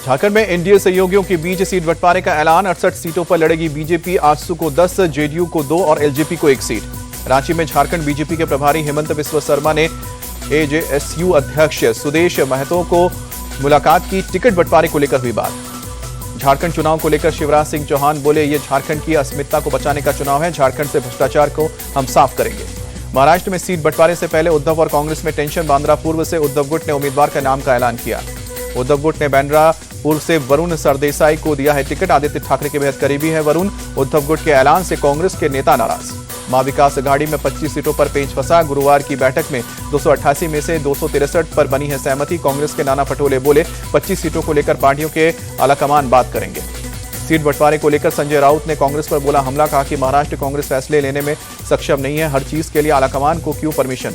झारखंड में एनडीए सहयोगियों के बीच सीट बंटवारे का ऐलान। 68 सीटों पर लड़ेगी बीजेपी, आजसू को 10, जेडीयू को 2 और एलजेपी को 1 सीट। रांची में झारखंड बीजेपी के प्रभारी हेमंत बिस्वा शर्मा ने एजेएसयू अध्यक्ष सुदेश महतो को मुलाकात की। टिकट बंटवारे को लेकर हुई बात। झारखंड चुनाव को लेकर शिवराज सिंह चौहान बोले, ये झारखंड की अस्मिता को बचाने का चुनाव है, झारखंड से भ्रष्टाचार को हम साफ करेंगे। महाराष्ट्र में सीट बंटवारे से पहले उद्धव और कांग्रेस में टेंशन। बांद्रा पूर्व से उद्धव गुट ने उम्मीदवार का नाम का ऐलान किया। उद्धव गुट ने बांद्रा पूर्व से वरुण सरदेसाई को दिया है टिकट। आदित्य ठाकरे के बेहद करीबी है वरुण। उद्धव गुट के ऐलान से कांग्रेस के नेता नाराज। मां विकास अघाड़ी में 25 सीटों पर पेंच फंसा। गुरुवार की बैठक में 288 में से 263 पर बनी है सहमति। कांग्रेस के नाना पटोले बोले, 25 सीटों को लेकर पार्टियों के आलाकमान बात करेंगे। सीट बंटवारे को लेकर संजय राउत ने कांग्रेस पर बोला हमला। कहा कि महाराष्ट्र कांग्रेस फैसले लेने में सक्षम नहीं है, हर चीज के लिए आलाकमान को क्यों परमिशन।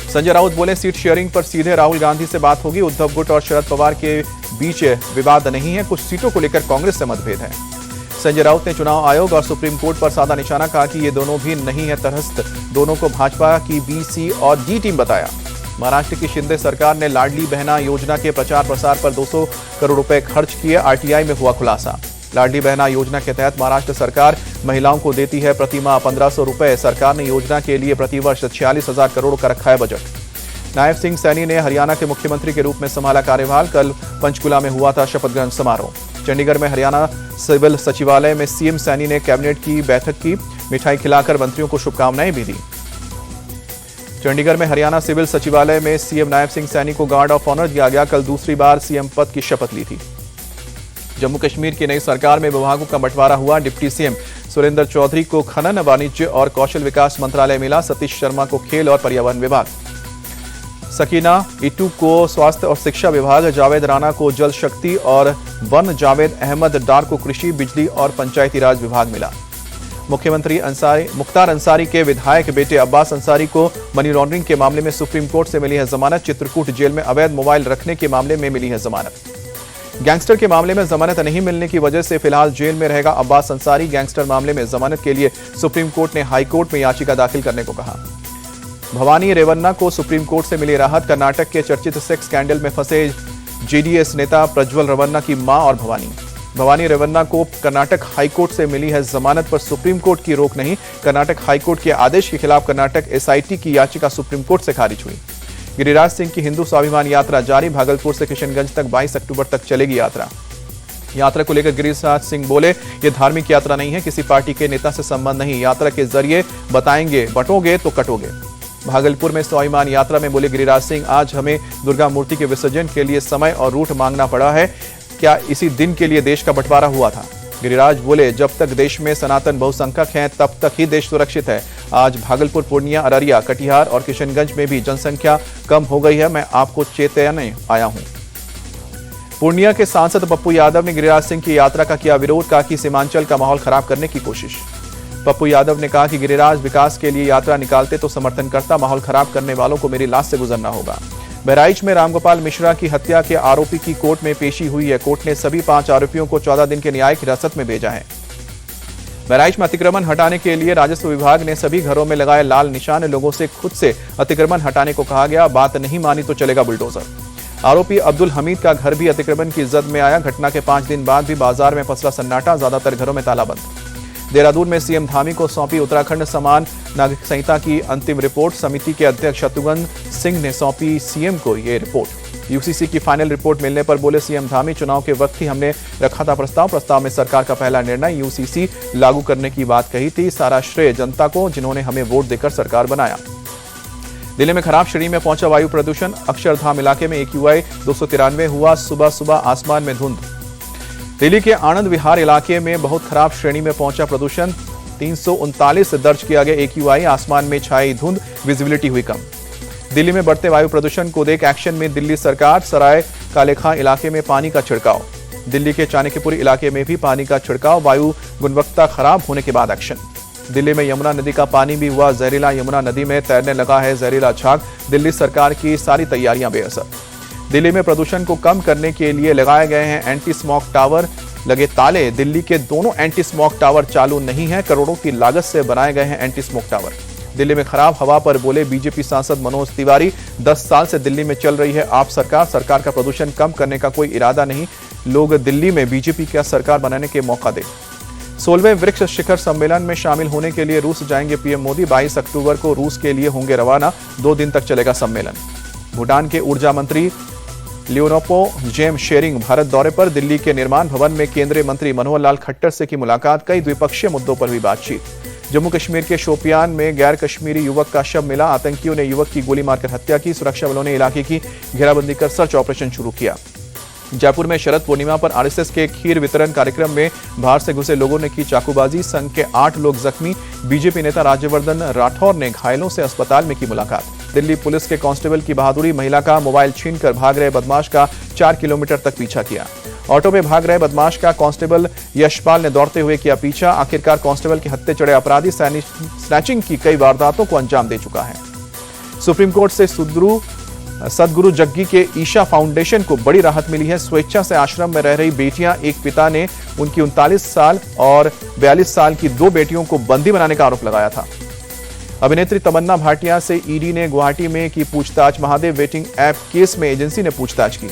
संजय राउत बोले, सीट शेयरिंग पर सीधे राहुल गांधी से बात होगी। उद्धव गुट और शरद पवार के बीच विवाद नहीं है, कुछ सीटों को लेकर कांग्रेस से मतभेद है। संजय राउत ने चुनाव आयोग और सुप्रीम कोर्ट पर साधा निशाना। कहा कि ये दोनों भी नहीं है तरहस्त, दोनों को भाजपा की बी, सी और डी टीम बताया। महाराष्ट्र की शिंदे सरकार ने लाडली बहना योजना के प्रचार प्रसार पर 200 करोड़ रुपए खर्च किए। आरटीआई में हुआ खुलासा। लाडली बहना योजना के तहत महाराष्ट्र सरकार महिलाओं को देती है प्रतिमाह 1500 रुपए। सरकार ने योजना के लिए प्रतिवर्ष 46,000 करोड़ का रखा है बजट। नायब सिंह सैनी ने हरियाणा के मुख्यमंत्री के रूप में संभाला कार्यभार। कल पंचकुला में हुआ था शपथ ग्रहण समारोह। चंडीगढ़ में हरियाणा सिविल सचिवालय में सीएम सैनी ने कैबिनेट की बैठक की। मिठाई खिलाकर मंत्रियों को शुभकामनाएं भी दी। चंडीगढ़ में हरियाणा सिविल सचिवालय में सीएम नायब सिंह सैनी को गार्ड ऑफ ऑनर दिया गया। कल दूसरी बार सीएम पद की शपथ ली थी। जम्मू कश्मीर की नई सरकार में विभागों का बंटवारा हुआ। डिप्टी सीएम सुरेंद्र चौधरी को खनन, वाणिज्य और कौशल विकास मंत्रालय मिला। सतीश शर्मा को खेल और पर्यावरण विभाग, सकीना इटू को स्वास्थ्य और शिक्षा विभाग, जावेद राणा को जल शक्ति और वन, जावेद अहमद डार को कृषि, बिजली और पंचायती राज विभाग मिला। मुख्यमंत्री मुख्तार अंसारी के विधायक बेटे अब्बास अंसारी को मनी लॉन्ड्रिंग के मामले में सुप्रीम कोर्ट से मिली है जमानत। चित्रकूट जेल में अवैध मोबाइल रखने के मामले में मिली है जमानत। गैंगस्टर के मामले में जमानत नहीं मिलने की वजह से फिलहाल जेल में रहेगा अब्बास अंसारी। गैंगस्टर मामले में जमानत के लिए सुप्रीम कोर्ट ने हाई कोर्ट में याचिका दाखिल करने को कहा। भवानी रेवन्ना को सुप्रीम कोर्ट से मिली राहत। कर्नाटक के चर्चित सेक्स स्कैंडल में फंसे जेडीएस नेता प्रज्वल रेवन्ना की मां और भवानी रेवन्ना को कर्नाटक हाईकोर्ट से मिली है जमानत, पर सुप्रीम कोर्ट की रोक नहीं। कर्नाटक हाईकोर्ट के आदेश के खिलाफ कर्नाटक एसआईटी की याचिका सुप्रीम कोर्ट से खारिज हुई। गिरिराज सिंह की हिंदू स्वाभिमान यात्रा जारी। भागलपुर से किशनगंज तक 22 अक्टूबर तक चलेगी यात्रा को लेकर गिरिराज सिंह बोले, ये धार्मिक यात्रा नहीं है, किसी पार्टी के नेता से संबंध नहीं। यात्रा के जरिए बताएंगे, बटोगे तो कटोगे। भागलपुर में स्वाभिमान यात्रा में बोले गिरिराज सिंह, आज हमें दुर्गा मूर्ति के विसर्जन के लिए समय और रूट मांगना पड़ा है। क्या इसी दिन के लिए देश का बंटवारा हुआ था? गिरिराज बोले, जब तक देश में सनातन बहुसंख्यक हैं तब तक ही देश सुरक्षित है। आज भागलपुर, पूर्णिया, अररिया, कटिहार और किशनगंज में भी जनसंख्या कम हो गई है। मैं आपको चेताने आया हूं। पूर्णिया के सांसद पप्पू यादव ने गिरिराज सिंह की यात्रा का किया विरोध। कहा कि सीमांचल का माहौल खराब करने की कोशिश। पप्पू यादव ने कहा कि गिरिराज विकास के लिए यात्रा निकालते तो समर्थन करता, माहौल खराब करने वालों को मेरी लाश से गुजरना होगा। बहराइच में रामगोपाल मिश्रा की हत्या के आरोपी की कोर्ट में पेशी हुई है। कोर्ट ने सभी 5 आरोपियों को 14 दिन के न्यायिक हिरासत में भेजा है। बहराइच में अतिक्रमण हटाने के लिए राजस्व विभाग ने सभी घरों में लगाए लाल निशान। लोगों से खुद से अतिक्रमण हटाने को कहा गया, बात नहीं मानी तो चलेगा बुलडोजर। आरोपी अब्दुल हमीद का घर भी अतिक्रमण की जद में आया। घटना के 5 दिन बाद भी बाजार में पसरा सन्नाटा, ज्यादातर घरों में तालाबंद। देहरादून में सीएम धामी को सौंपी उत्तराखंड समान नागरिक संहिता की अंतिम रिपोर्ट। समिति के अध्यक्ष शत्रुघ्न सिंह ने सौंपी सीएम को ये रिपोर्ट। यूसीसी की फाइनल रिपोर्ट मिलने पर बोले सीएम धामी, चुनाव के वक्त ही हमने रखा था प्रस्ताव में सरकार का पहला निर्णय यूसीसी लागू करने की बात कही थी। सारा श्रेय जनता को, जिन्होंने हमें वोट देकर सरकार बनाया। दिल्ली में खराब श्रेणी में पहुंचा वायु प्रदूषण। अक्षरधाम इलाके में AQI 293 हुआ। सुबह सुबह आसमान में धुंध। दिल्ली के आनंद विहार इलाके में बहुत खराब श्रेणी में पहुंचा प्रदूषण। 339 दर्ज किया गया AQI। आसमान में छाई धुंध, विजिबिलिटी हुई कम। दिल्ली में बढ़ते वायु प्रदूषण को देख एक्शन में दिल्ली सरकार। सराय कालेखां इलाके में पानी का छिड़काव। दिल्ली के चाणक्यपुर इलाके में भी पानी का छिड़काव। वायु गुणवत्ता खराब होने के बाद एक्शन। दिल्ली में यमुना नदी का पानी भी हुआ जहरीला। यमुना नदी में तैरने लगा है जहरीला झाग। दिल्ली सरकार की सारी तैयारियां बेअसर। दिल्ली में प्रदूषण को कम करने के लिए लगाए गए हैं एंटी स्मॉग टावर, लगे ताले। दिल्ली के दोनों एंटी स्मॉग टावर चालू नहीं है। करोड़ों की लागत से बनाए गए हैं एंटी स्मॉग टावर। दिल्ली में खराब हवा पर बोले बीजेपी सांसद मनोज तिवारी। 10 साल से दिल्ली में चल रही है आप सरकार का प्रदूषण कम करने का कोई इरादा नहीं। लोग दिल्ली में बीजेपी का सरकार बनाने के मौका दे। 16वें वृक्ष शिखर सम्मेलन में शामिल होने के लिए रूस जाएंगे पीएम मोदी। 22 अक्टूबर को रूस के लिए होंगे रवाना। 2 दिन तक चलेगा सम्मेलन। भूटान के ऊर्जा मंत्री लियोनोपो जेम शेरिंग भारत दौरे पर। दिल्ली के निर्माण भवन में केंद्रीय मंत्री मनोहर लाल खट्टर से की मुलाकात। कई द्विपक्षीय मुद्दों पर हुई बातचीत। जम्मू कश्मीर के शोपियान में गैर कश्मीरी युवक का शव मिला। आतंकियों ने युवक की गोली मारकर हत्या की। सुरक्षा बलों ने इलाके की घेराबंदी कर सर्च ऑपरेशन शुरू किया। जयपुर में शरद पूर्णिमा पर आरएसएस के खीर वितरण कार्यक्रम में बाहर से घुसे लोगों ने की चाकूबाजी। संघ के 8 लोग जख्मी। बीजेपी नेता राज्यवर्धन राठौर ने घायलों से अस्पताल में की मुलाकात। दिल्ली पुलिस के कांस्टेबल की बहादुरी। महिला का मोबाइल छीनकर भाग रहे बदमाश का 4 किलोमीटर तक पीछा किया। ऑटो में भाग रहे बदमाश का कांस्टेबल यशपाल ने दौड़ते हुए किया पीछा। आखिरकार कांस्टेबल के हत्थे चढ़े अपराधी स्नैचिंग की कई वारदातों को अंजाम दे चुका है। सुप्रीम कोर्ट से सदगुरु जग्गी के ईशा फाउंडेशन को बड़ी राहत मिली है। स्वेच्छा से आश्रम में रह रही बेटियां, एक पिता ने उनकी 39 साल और 42 साल की 2 बेटियों को बंदी बनाने का आरोप लगाया था। अभिनेत्री तमन्ना भाटिया से ईडी ने गुवाहाटी में की पूछताछ। महादेव वेटिंग ऐप केस में एजेंसी ने पूछताछ की।